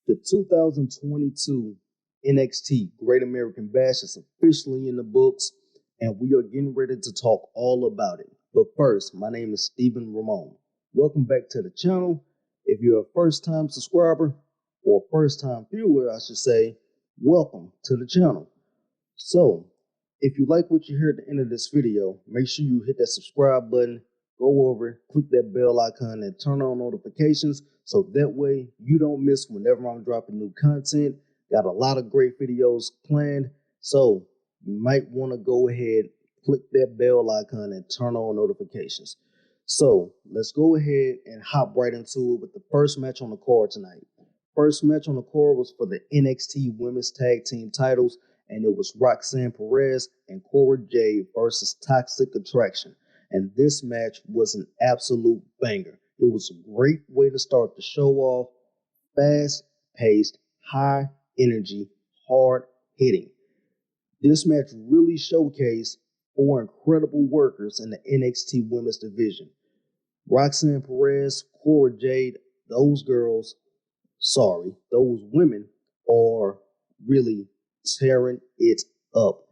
The 2022 NXT Great American Bash is officially in the books, and we are getting ready to talk all about it. But first, my name is Stephen Ramon. Welcome back to the channel. If you're a first-time subscriber, or first-time viewer, I should say, welcome to the channel. So, if you like what you hear at the end of this video, make sure you hit that subscribe button, go over, click that bell icon, and turn on notifications so that way you don't miss whenever I'm dropping new content. Got a lot of great videos planned, so you might want to go ahead, click that bell icon, and turn on notifications. So let's go ahead and hop right into it with the first match on the card tonight. First match on the card was for the NXT Women's Tag Team titles, and it was Roxanne Perez and Cora Jade versus Toxic Attraction. And this match was an absolute banger. It was a great way to start the show off. Fast-paced, high-energy, hard-hitting. This match really showcased four incredible workers in the NXT Women's Division. Roxanne Perez, Cora Jade, those women are really tearing it up.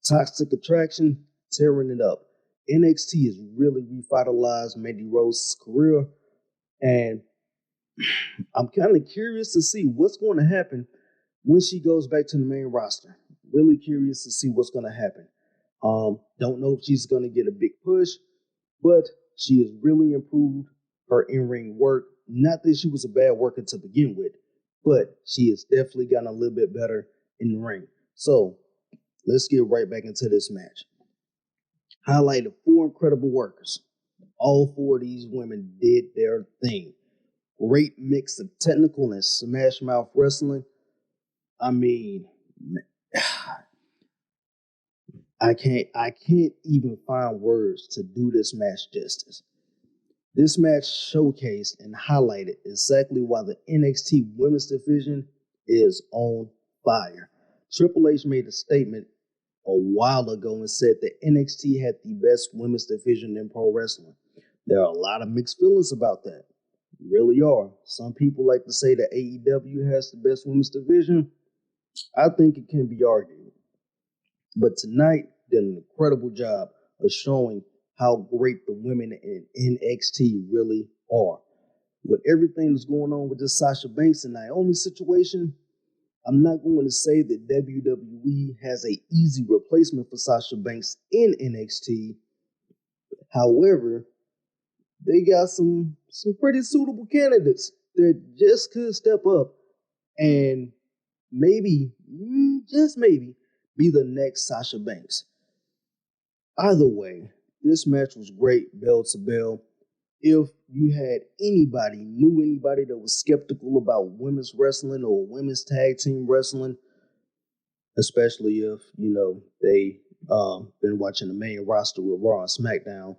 Toxic Attraction, tearing it up. NXT has really revitalized Mandy Rose's career, and I'm kind of curious to see what's going to happen when she goes back to the main roster. Really curious to see what's going to happen. Don't know if she's going to get a big push, but she has really improved her in-ring work. Not that she was a bad worker to begin with, but she has definitely gotten a little bit better in the ring. So let's get right back into this match. Highlighted four incredible workers. All four of these women did their thing. Great mix of technical and smash mouth wrestling. I mean, I can't even find words to do this match justice. This match showcased and highlighted exactly why the NXT Women's Division is on fire. Triple H made a statement a while ago and said that NXT had the best women's division in pro wrestling. There are a lot of mixed feelings about that. Really are. Some people like to say that AEW has the best women's division. I think it can be argued. But tonight did an incredible job of showing how great the women in NXT really are. With everything that's going on with this Sasha Banks and Naomi situation, I'm not going to say that WWE has an easy replacement for Sasha Banks in NXT. However, they got some pretty suitable candidates that just could step up and maybe, just maybe, be the next Sasha Banks. Either way, this match was great, bell to bell. If you had knew anybody that was skeptical about women's wrestling or women's tag team wrestling, especially if, they been watching the main roster with Raw and SmackDown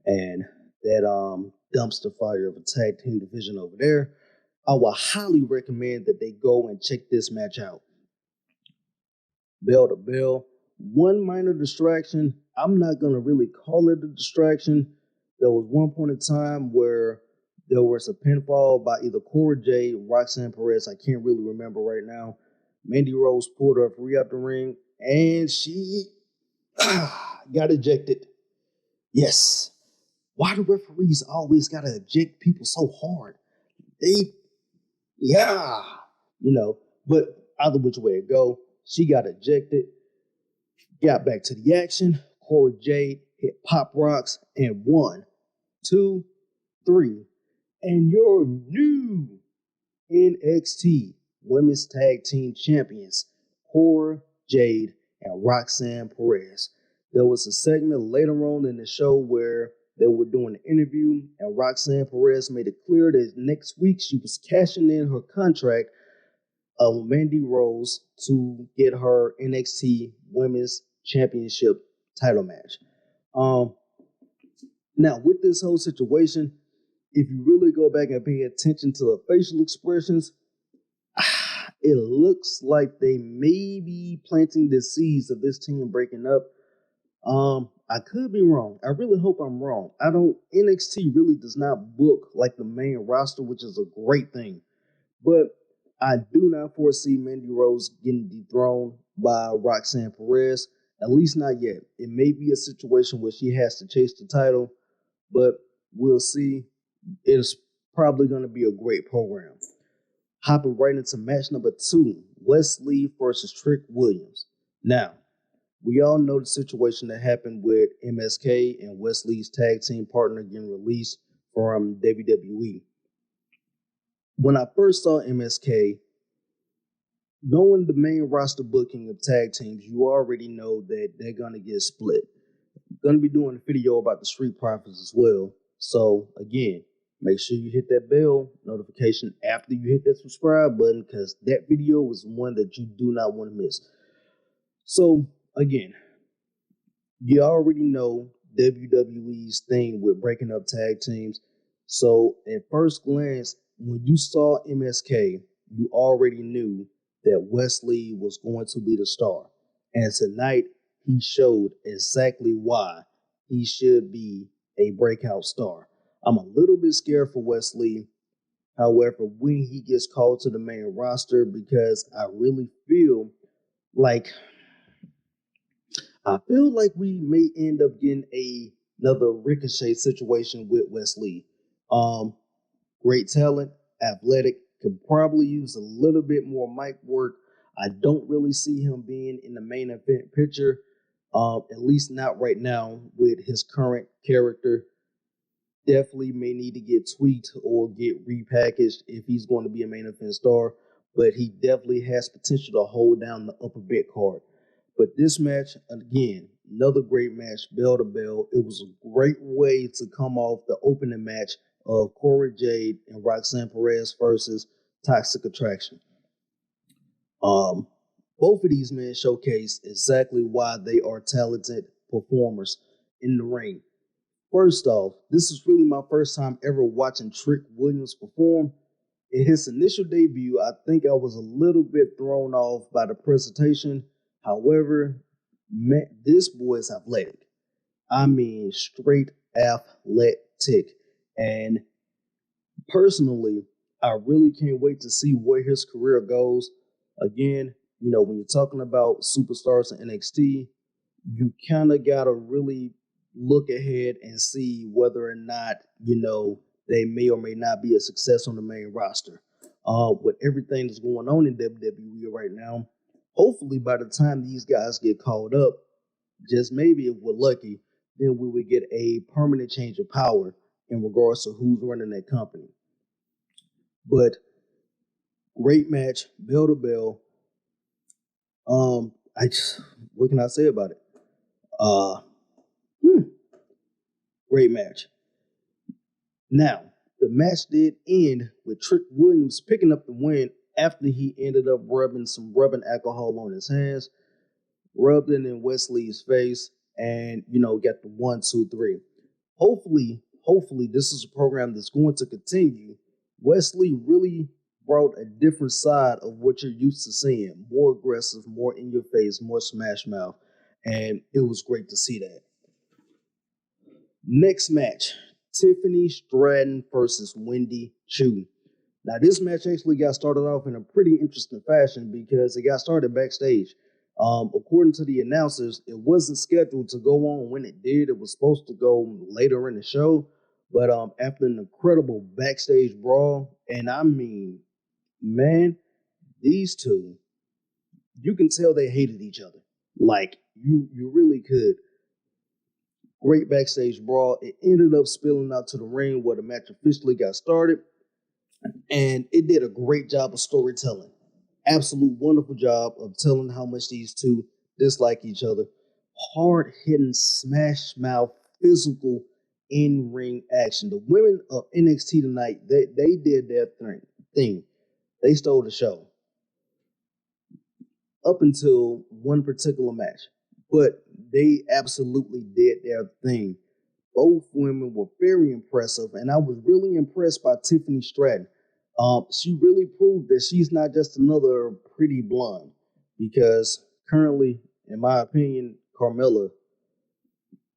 and that dumpster fire of a tag team division over there, I would highly recommend that they go and check this match out. Bell to bell. One minor distraction. I'm not going to really call it a distraction. There was one point in time where there was a pinfall by either Cora Jade or Roxanne Perez. I can't really remember right now. Mandy Rose pulled her free out the ring, and she got ejected. Yes. Why do referees always got to eject people so hard? But either which way it go, she got ejected. Got back to the action. Cora Jade hit pop rocks and 1, 2, 3. And your new NXT Women's Tag Team Champions, Cora Jade and Roxanne Perez. There was a segment later on in the show where they were doing an interview, and Roxanne Perez made it clear that next week she was cashing in her contract of Mandy Rose to get her NXT Women's Championship title match. Now, with this whole situation, if you really go back and pay attention to the facial expressions, it looks like they may be planting the seeds of this team breaking up. I could be wrong. I really hope I'm wrong. NXT really does not book like the main roster, which is a great thing. But I do not foresee Mandy Rose getting dethroned by Roxanne Perez, at least not yet. It may be a situation where she has to chase the title, but we'll see. It's probably going to be a great program. Hopping right into match number 2, Wesley versus Trick Williams. Now, we all know the situation that happened with MSK and Wesley's tag team partner getting released from WWE. When I first saw MSK, knowing the main roster booking of tag teams, you already know that they're going to get split. I'm going to be doing a video about the Street Profits as well. So, again, make sure you hit that bell notification after you hit that subscribe button, because that video was one that you do not want to miss. So, again, you already know WWE's thing with breaking up tag teams. So, at first glance, when you saw MSK, you already knew that Wesley was going to be the star. And tonight, he showed exactly why he should be a breakout star. I'm a little bit scared for Wesley, however, when he gets called to the main roster, because I really feel like we may end up getting another Ricochet situation with Wesley. Great talent, athletic, could probably use a little bit more mic work. I don't really see him being in the main event picture, at least not right now with his current character. Definitely may need to get tweaked or get repackaged if he's going to be a main event star, but he definitely has potential to hold down the upper mid card. But this match, again, another great match, bell to bell. It was a great way to come off the opening match of Cora, Jade, and Roxanne Perez versus Toxic Attraction. Both of these men showcase exactly why they are talented performers in the ring. First off, this is really my first time ever watching Trick Williams perform. In his initial debut, I think I was a little bit thrown off by the presentation. However, man, this boy is athletic. I mean, straight athletic. And personally, I really can't wait to see where his career goes. Again, when you're talking about superstars in NXT, you kind of got to really look ahead and see whether or not, they may or may not be a success on the main roster. With everything that's going on in WWE right now, hopefully by the time these guys get called up, just maybe if we're lucky, then we would get a permanent change of power in regards to who's running that company. But great match, bell to bell. What can I say about it? Great match. Now, the match did end with Trick Williams picking up the win after he ended up rubbing alcohol on his hands, rubbed it in Wesley's face, and, got the 1, 2, 3. Hopefully, this is a program that's going to continue. Wesley really brought a different side of what you're used to seeing. More aggressive, more in your face, more smash mouth. And it was great to see that. Next match, Tiffany Stratton versus Wendy Chu. Now, this match actually got started off in a pretty interesting fashion because it got started backstage. According to the announcers, it wasn't scheduled to go on when it did. It was supposed to go later in the show. But after an incredible backstage brawl, and I mean, man, these two, you can tell they hated each other. Like, you really could. Great backstage brawl. It ended up spilling out to the ring where the match officially got started. And it did a great job of storytelling. Absolute wonderful job of telling how much these two dislike each other. Hard-hitting, smash mouth, physical in-ring action. The women of NXT tonight, they did their thing. They stole the show. Up until one particular match. But they absolutely did their thing. Both women were very impressive, and I was really impressed by Tiffany Stratton. She really proved that she's not just another pretty blonde, because currently, in my opinion, Carmelo,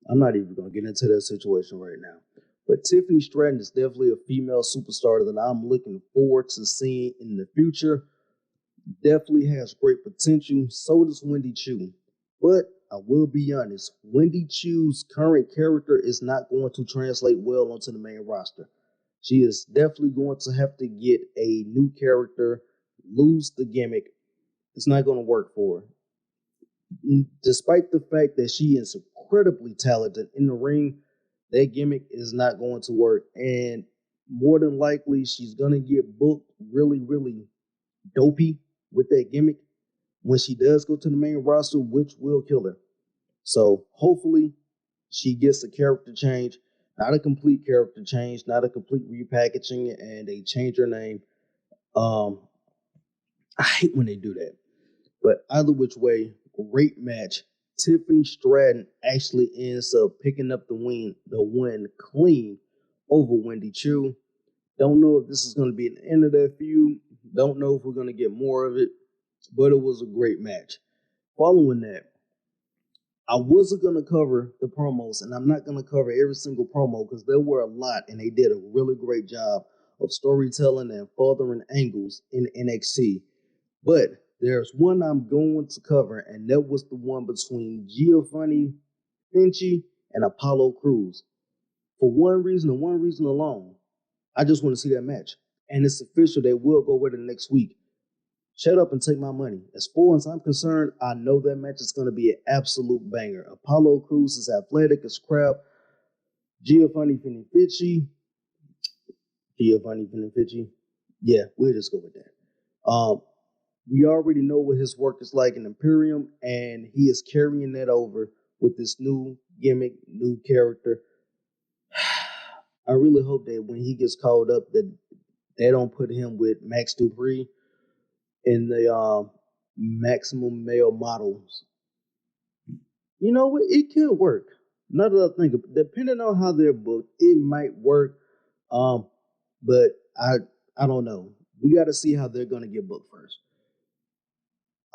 I'm not even going to get into that situation right now. But Tiffany Stratton is definitely a female superstar that I'm looking forward to seeing in the future. Definitely has great potential. So does Wendy Chu. But I will be honest, Wendy Chu's current character is not going to translate well onto the main roster. She is definitely going to have to get a new character, lose the gimmick. It's not going to work for her. Despite the fact that she is incredibly talented in the ring, that gimmick is not going to work. And more than likely, she's going to get booked really, really dopey with that gimmick when she does go to the main roster, which will kill her. So hopefully she gets a character change, not a complete character change, not a complete repackaging, and they change her name. I hate when they do that. But either which way, great match. Tiffany Stratton actually ends up picking up the win clean over Wendy Chu. Don't know if this is going to be the end of that feud. Don't know if we're going to get more of it, but it was a great match. Following that, I wasn't going to cover the promos, and I'm not going to cover every single promo because there were a lot, and they did a really great job of storytelling and furthering angles in NXT. But there's one I'm going to cover, and that was the one between Giovanni Vinci and Apollo Crews. For one reason and one reason alone, I just want to see that match. And it's official. They will go with it next week. Shut up and take my money. As far as I'm concerned, I know that match is going to be an absolute banger. Apollo Crews is athletic as crap. Giovanni Vinci. Yeah, we'll just go with that. We already know what his work is like in Imperium, and he is carrying that over with this new gimmick, new character. I really hope that when he gets called up, that they don't put him with Max Dupree in the maximum male models. You know what? It could work. Now that I think of it, depending on how they're booked, it might work. But I don't know. We got to see how they're going to get booked first.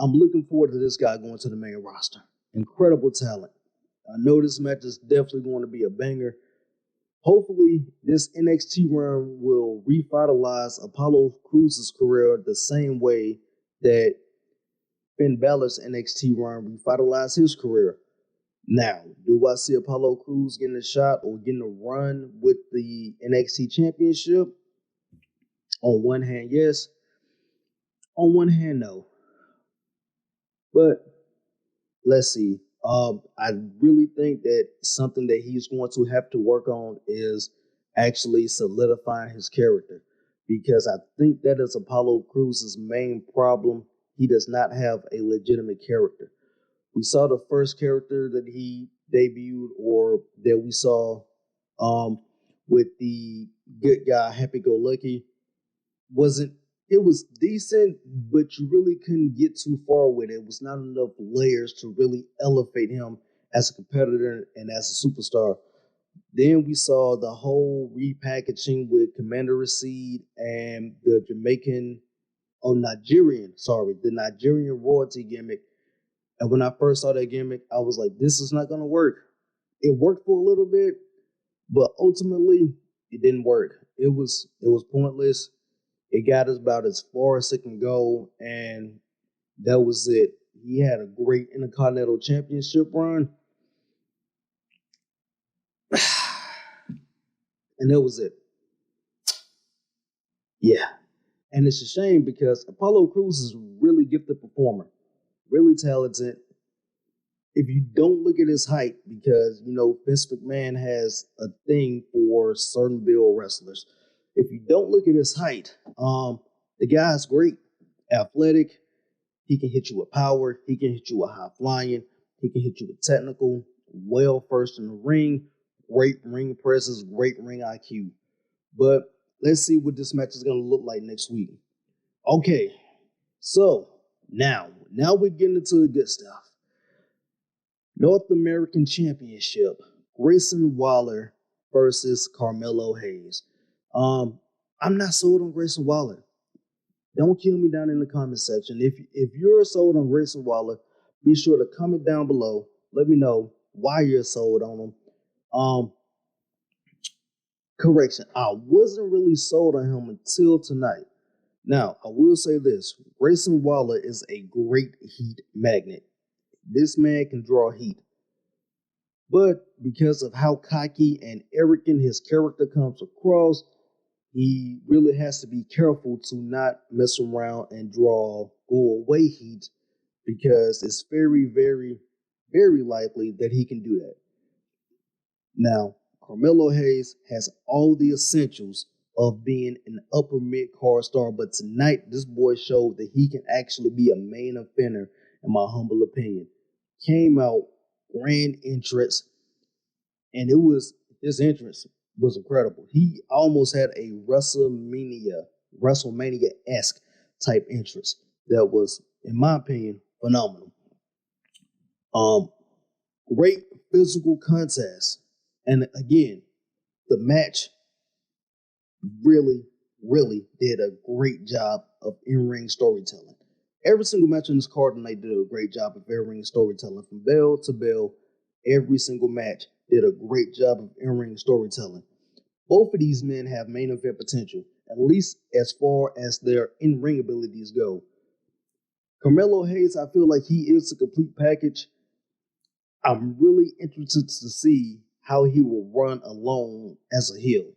I'm looking forward to this guy going to the main roster. Incredible talent. I know this match is definitely going to be a banger. Hopefully, this NXT run will revitalize Apollo Crews' career the same way that Finn Balor's NXT run revitalized his career. Now, do I see Apollo Crews getting a shot or getting a run with the NXT Championship? On one hand, yes. On one hand, no. But let's see. I really think that something that he's going to have to work on is actually solidifying his character, because I think that is Apollo Crews' main problem. He does not have a legitimate character. We saw the first character that he debuted, or that we saw with the good guy, Happy Go Lucky, wasn't it was decent, but you really couldn't get too far with it. It was not enough layers to really elevate him as a competitor and as a superstar. Then we saw the whole repackaging with Commander Rashid and the the Nigerian royalty gimmick. And when I first saw that gimmick, I was like, this is not going to work. It worked for a little bit, but ultimately it didn't work. It was pointless. It got us about as far as it can go, and that was it. He had a great Intercontinental Championship run, and that was it. Yeah. And it's a shame because Apollo Crews is a really gifted performer, really talented. If you don't look at his height, because, Vince McMahon has a thing for certain build wrestlers. If you don't look at his height, the guy's great, athletic. He can hit you with power. He can hit you with high flying. He can hit you with technical. Well first in the ring. Great ring presence. Great ring IQ. But let's see what this match is going to look like next week. Okay, so now we're getting into the good stuff. North American Championship. Grayson Waller versus Carmelo Hayes. I'm not sold on Grayson Waller. Don't kill me down in the comment section. If you're sold on Grayson Waller, be sure to comment down below. Let me know why you're sold on him. Correction, I wasn't really sold on him until tonight. Now, I will say this. Grayson Waller is a great heat magnet. This man can draw heat. But because of how cocky and arrogant his character comes across, he really has to be careful to not mess around and draw go away heat because it's very, very, very likely that he can do that. Now, Carmelo Hayes has all the essentials of being an upper mid card star, but tonight this boy showed that he can actually be a main offender, in my humble opinion. Came out, grand entrance, and his entrance was incredible. He almost had a WrestleMania-esque type entrance that was, in my opinion, phenomenal. Um, Great physical contest. And again, the match really, really did a great job of in-ring storytelling. Every single match on this card tonight did a great job of in-ring storytelling. From bell to bell, every single match did a great job of in-ring storytelling. Both of these men have main event potential, at least as far as their in-ring abilities go. Carmelo Hayes, I feel like he is a complete package. I'm really interested to see how he will run alone as a heel.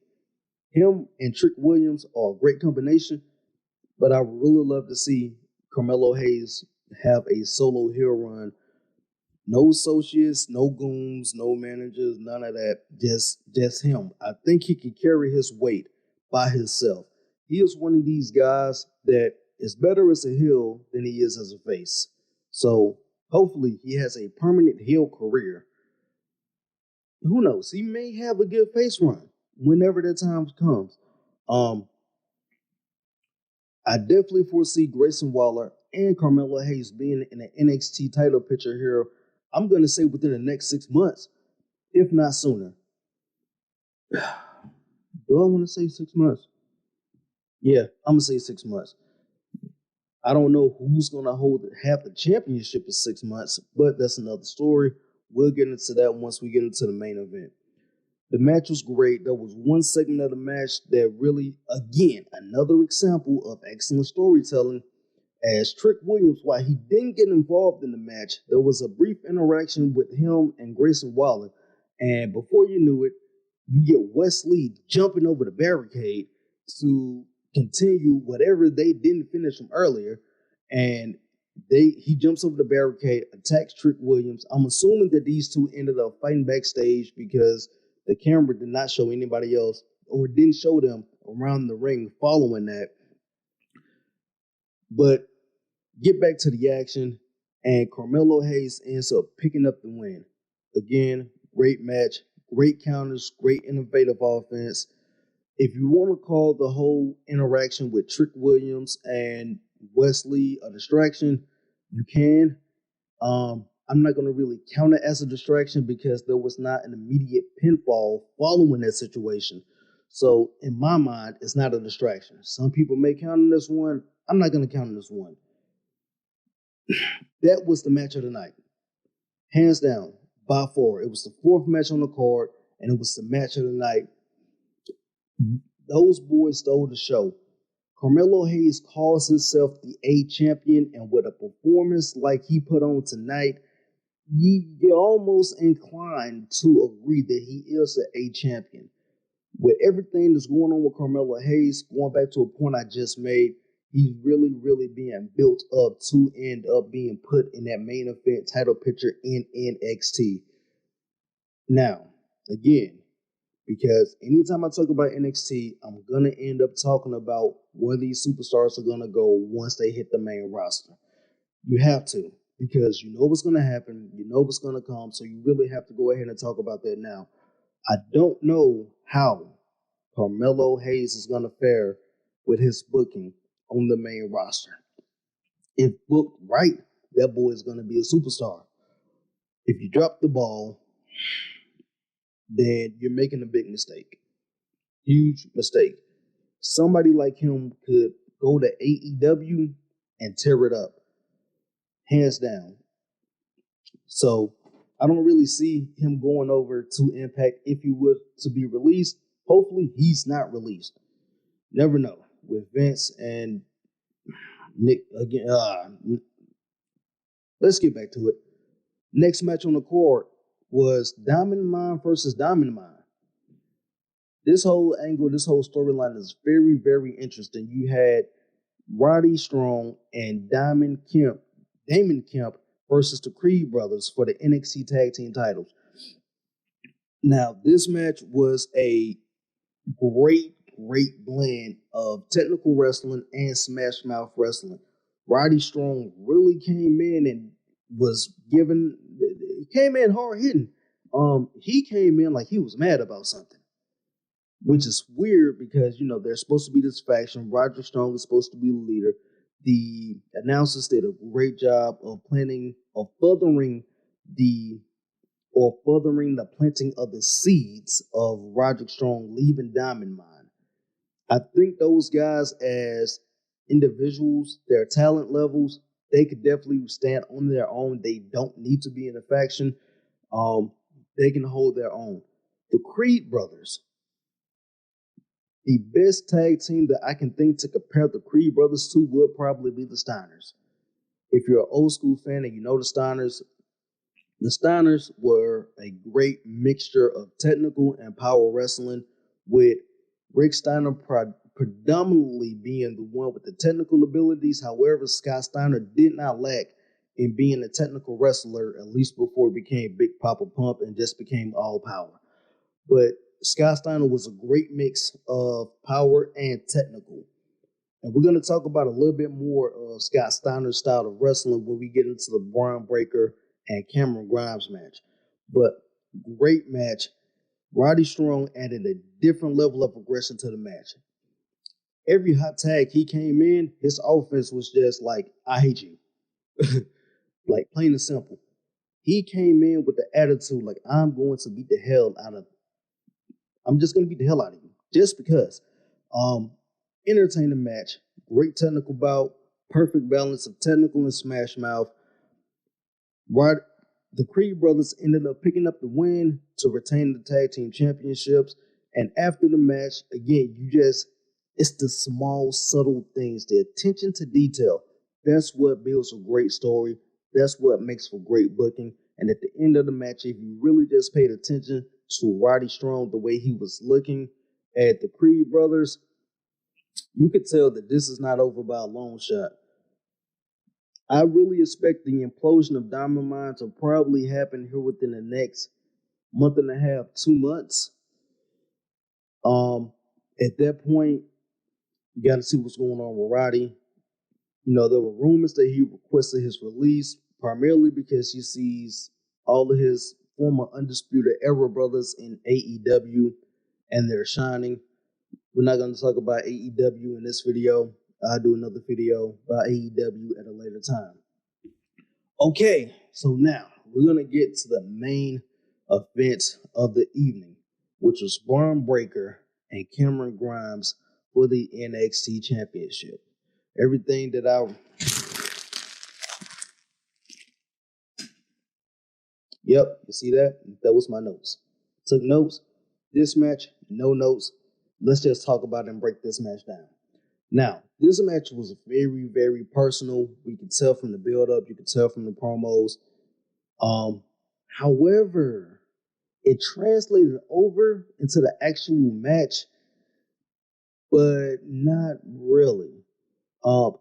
Him and Trick Williams are a great combination, but I would really love to see Carmelo Hayes have a solo heel run. No associates, no goons, no managers, none of that. Just him. I think he can carry his weight by himself. He is one of these guys that is better as a heel than he is as a face. So hopefully he has a permanent heel career. Who knows? He may have a good face run whenever that time comes. I definitely foresee Grayson Waller and Carmelo Hayes being in an NXT title picture here. I'm going to say within the next 6 months, if not sooner. Do I want to say 6 months? Yeah, I'm going to say 6 months. I don't know who's going to hold half the championship in 6 months, but that's another story. We'll get into that once we get into the main event. The match was great. There was one segment of the match that really, again, another example of excellent storytelling. As Trick Williams, while he didn't get involved in the match, there was a brief interaction with him and Grayson Waller. And before you knew it, you get Wesley jumping over the barricade to continue whatever they didn't finish from earlier. And he jumps over the barricade, attacks Trick Williams. I'm assuming that these two ended up fighting backstage because the camera did not show anybody else or didn't show them around the ring following that. But get back to the action, and Carmelo Hayes ends up picking up the win. Again, great match, great counters, great innovative offense. If you want to call the whole interaction with Trick Williams and Wesley a distraction, you can. I'm not going to really count it as a distraction because there was not an immediate pinfall following that situation. So in my mind, it's not a distraction. Some people may count on this one. I'm not going to count on this one. That was the match of the night. Hands down, by far. It was the fourth match on the card, and it was the match of the night. Those boys stole the show. Carmelo Hayes calls himself the A champion, and with a performance like he put on tonight, you're almost inclined to agree that he is an A champion. With everything that's going on with Carmelo Hayes, going back to a point I just made, he's really, really being built up to end up being put in that main event title picture in NXT. Now, again, because anytime I talk about NXT, I'm going to end up talking about where these superstars are going to go once they hit the main roster. You have to, because you know what's going to happen, you know what's going to come, so you really have to go ahead and talk about that now. I don't know how Carmelo Hayes is going to fare with his booking on the main roster. If booked right, that boy is going to be a superstar. If you drop the ball, then you're making a big mistake. Huge mistake. Somebody like him could go to AEW and tear it up. Hands down. So I don't really see him going over to Impact if he were to be released. Hopefully, he's not released. Never know. With Vince and Nick again. Let's get back to it. Next match on the card was Diamond Mine versus Diamond Mine. This whole angle, this whole storyline is very, very interesting. You had Roddy Strong and Damon Kemp versus the Creed brothers for the NXT Tag Team titles. Now, this match was a great blend of technical wrestling and smash mouth wrestling. Roddy Strong really came in and came in hard hitting. He came in like he was mad about something, which is weird because, there's supposed to be this faction. Roddy Strong is supposed to be the leader. The announcers did a great job of furthering the planting of the seeds of Roderick Strong leaving Diamond Mine. I think those guys as individuals, their talent levels, they could definitely stand on their own. They don't need to be in a faction. They can hold their own. The Creed brothers, the best tag team that I can think to compare the Creed brothers to would probably be the Steiners. If you're an old school fan and you know the Steiners were a great mixture of technical and power wrestling, with Rick Steiner predominantly being the one with the technical abilities. However, Scott Steiner did not lack in being a technical wrestler, at least before he became Big Papa Pump and just became all power. But Scott Steiner was a great mix of power and technical. And we're going to talk about a little bit more of Scott Steiner's style of wrestling when we get into the Groundbreaker and Cameron Grimes match. But great match. Roddy Strong added a different level of aggression to the match. Every hot tag he came in, his offense was just like, I hate you. Like, plain and simple. He came in with the attitude like, I'm just going to beat the hell out of you. Just because. Entertaining match. Great technical bout. Perfect balance of technical and smash mouth. The Creed brothers ended up picking up the win to retain the tag team championships. And after the match, again, it's the small, subtle things, the attention to detail. That's what builds a great story. That's what makes for great booking. And at the end of the match, if you really just paid attention to Roddy Strong, the way he was looking at the Creed brothers, you could tell that this is not over by a long shot. I really expect the implosion of Diamond Mine to probably happen here within the next month and a half, 2 months. At that point, you got to see what's going on with Roddy. There were rumors that he requested his release, primarily because he sees all of his former Undisputed Era brothers in AEW, and they're shining. We're not going to talk about AEW in this video. I'll do another video about AEW at a later time. Okay, so now we're going to get to the main event of the evening, which was Groundbreaker and Cameron Grimes for the NXT Championship. Everything that Yep, you see that? That was my notes. Took notes. This match, no notes. Let's just talk about it and break this match down. Now, this match was very, very personal. We could tell from the build-up. You could tell from the promos. However, it translated over into the actual match, but not really.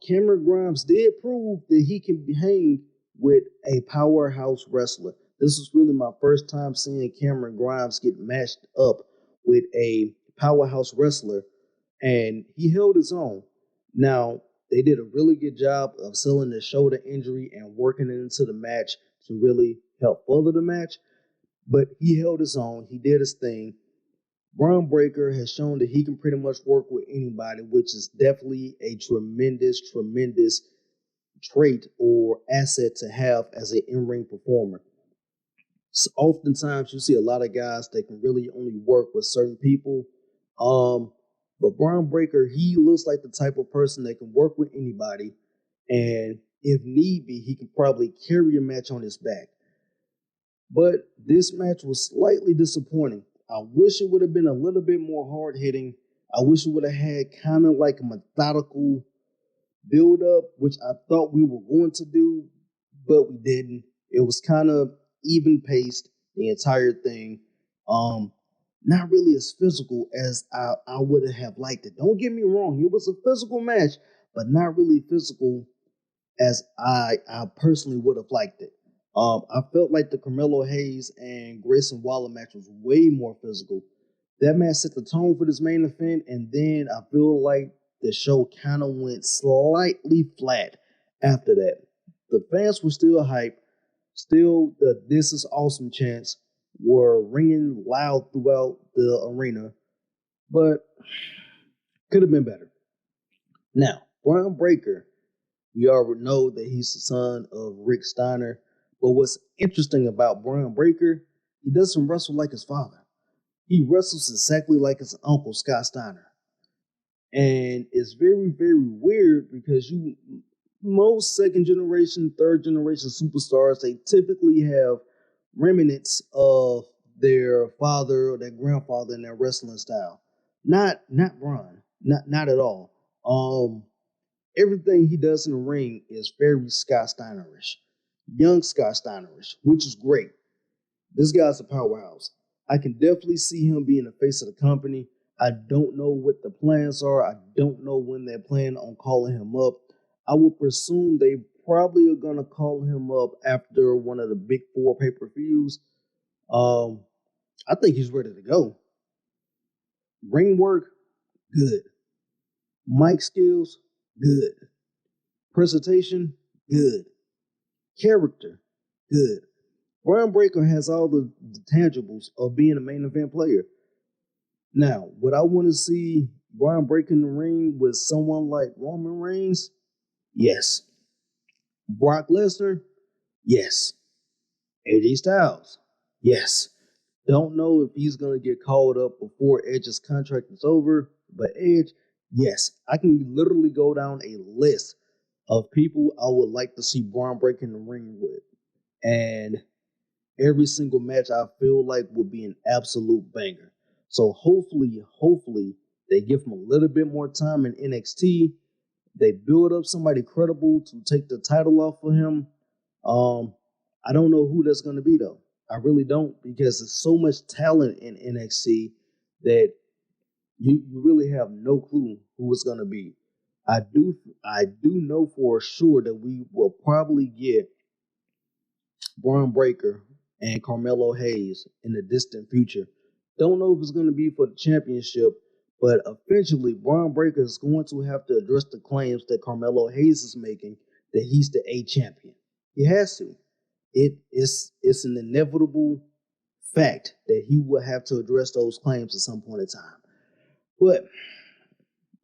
Cameron Grimes did prove that he can hang with a powerhouse wrestler. This was really my first time seeing Cameron Grimes get matched up with a powerhouse wrestler, and he held his own. Now, they did a really good job of selling the shoulder injury and working it into the match to really help further the match, but he held his own. He did his thing. Groundbreaker has shown that he can pretty much work with anybody, which is definitely a tremendous trait or asset to have as an in-ring performer. So oftentimes you see a lot of guys that can really only work with certain people. But Groundbreaker, he looks like the type of person that can work with anybody, and if need be, he can probably carry a match on his back. But this match was slightly disappointing. I wish it would have been a little bit more hard hitting. I wish it would have had kind of like a methodical build up, which I thought we were going to do, but we didn't. It was kind of even paced the entire thing. Not really as physical as I would have liked it. Don't get me wrong, it was a physical match, but not really physical as I personally would have liked it. I felt like the Carmelo Hayes and Grayson Waller match was way more physical. That match set the tone for this main event, and then I feel like the show kind of went slightly flat after that. The fans were still hyped, still the "This is awesome" chants were ringing loud throughout the arena, but could have been better. Now, Groundbreaker, we already know that he's the son of Rick Steiner, but what's interesting about Groundbreaker, he doesn't wrestle like his father. He wrestles exactly like his uncle, Scott Steiner. And it's very, very weird because most second generation, third generation superstars, they typically have remnants of their father or their grandfather in their wrestling style. Not Braun. Not at all. Everything he does in the ring is very Scott Steinerish. Young Scott Steinerish, which is great. This guy's a powerhouse. I can definitely see him being the face of the company. I don't know what the plans are. I don't know when they're planning on calling him up. I would presume they probably are going to call him up after one of the big four pay-per-views. I think he's ready to go. Ring work, good. Mic skills, good. Presentation, good. Character, good. Groundbreaker has all the tangibles of being a main event player. Now, would I want to see Groundbreaker in the ring with someone like Roman Reigns? Yes. Brock Lesnar? Yes. AJ Styles? Yes. Don't know if he's going to get called up before Edge's contract is over, but Edge, yes. I can literally go down a list of people I would like to see Groundbreaker in the ring with. And every single match I feel like will be an absolute banger. So hopefully, they give him a little bit more time in NXT. They build up somebody credible to take the title off of him. I don't know who that's going to be though. I really don't, because there's so much talent in NXT that you really have no clue who it's going to be. I do know for sure that we will probably get Braun Breaker and Carmelo Hayes in the distant future. Don't know if it's going to be for the championship, but eventually Braun Breaker is going to have to address the claims that Carmelo Hayes is making that he's the A champion. He has to. It's an inevitable fact that he will have to address those claims at some point in time. But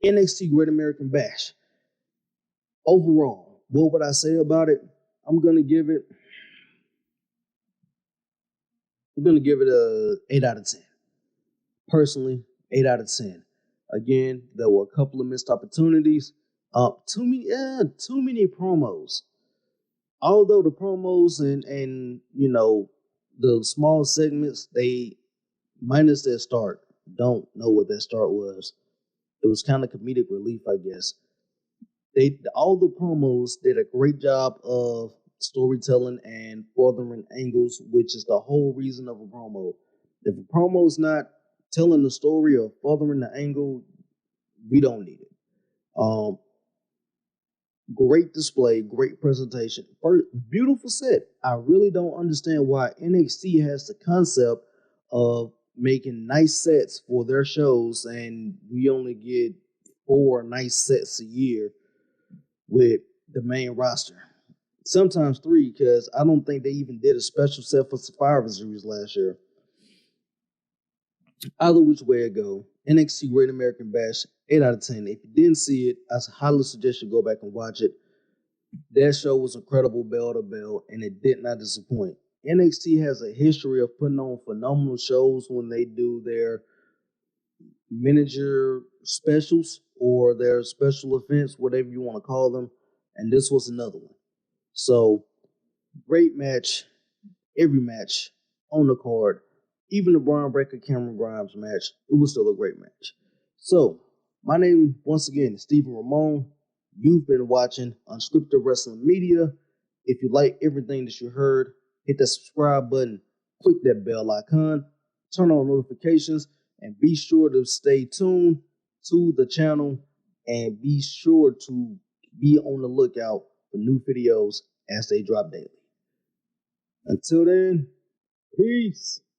NXT Great American Bash. Overall, what would I say about it? I'm gonna give it a 8 out of 10. Personally, 8 out of 10. Again, there were a couple of missed opportunities. Too many promos. Although the promos and the small segments, they minus their start. Don't know what that start was. It was kind of comedic relief, I guess. All the promos did a great job of storytelling and furthering angles, which is the whole reason of a promo. If a promo's not telling the story or furthering the angle, we don't need it. Great display, great presentation. Beautiful set. I really don't understand why NXT has the concept of making nice sets for their shows, and we only get 4 nice sets a year with the main roster. Sometimes 3, because I don't think they even did a special set for Survivor Series last year. Either which way it go, NXT Great American Bash, 8 out of 10. If you didn't see it, I highly suggest you go back and watch it. That show was incredible bell to bell, and it did not disappoint. NXT has a history of putting on phenomenal shows when they do their miniature specials or their special events, whatever you want to call them, and this was another one. So, great match, every match on the card. even the Groundbreaker Cameron Grimes match, it was still a great match. So, my name, once again, is Stephen Ramon. You've been watching Unscripted Wrestling Media. If you like everything that you heard, hit that subscribe button, click that bell icon, turn on notifications, and be sure to stay tuned to the channel and be sure to be on the lookout for new videos as they drop daily. Until then, peace.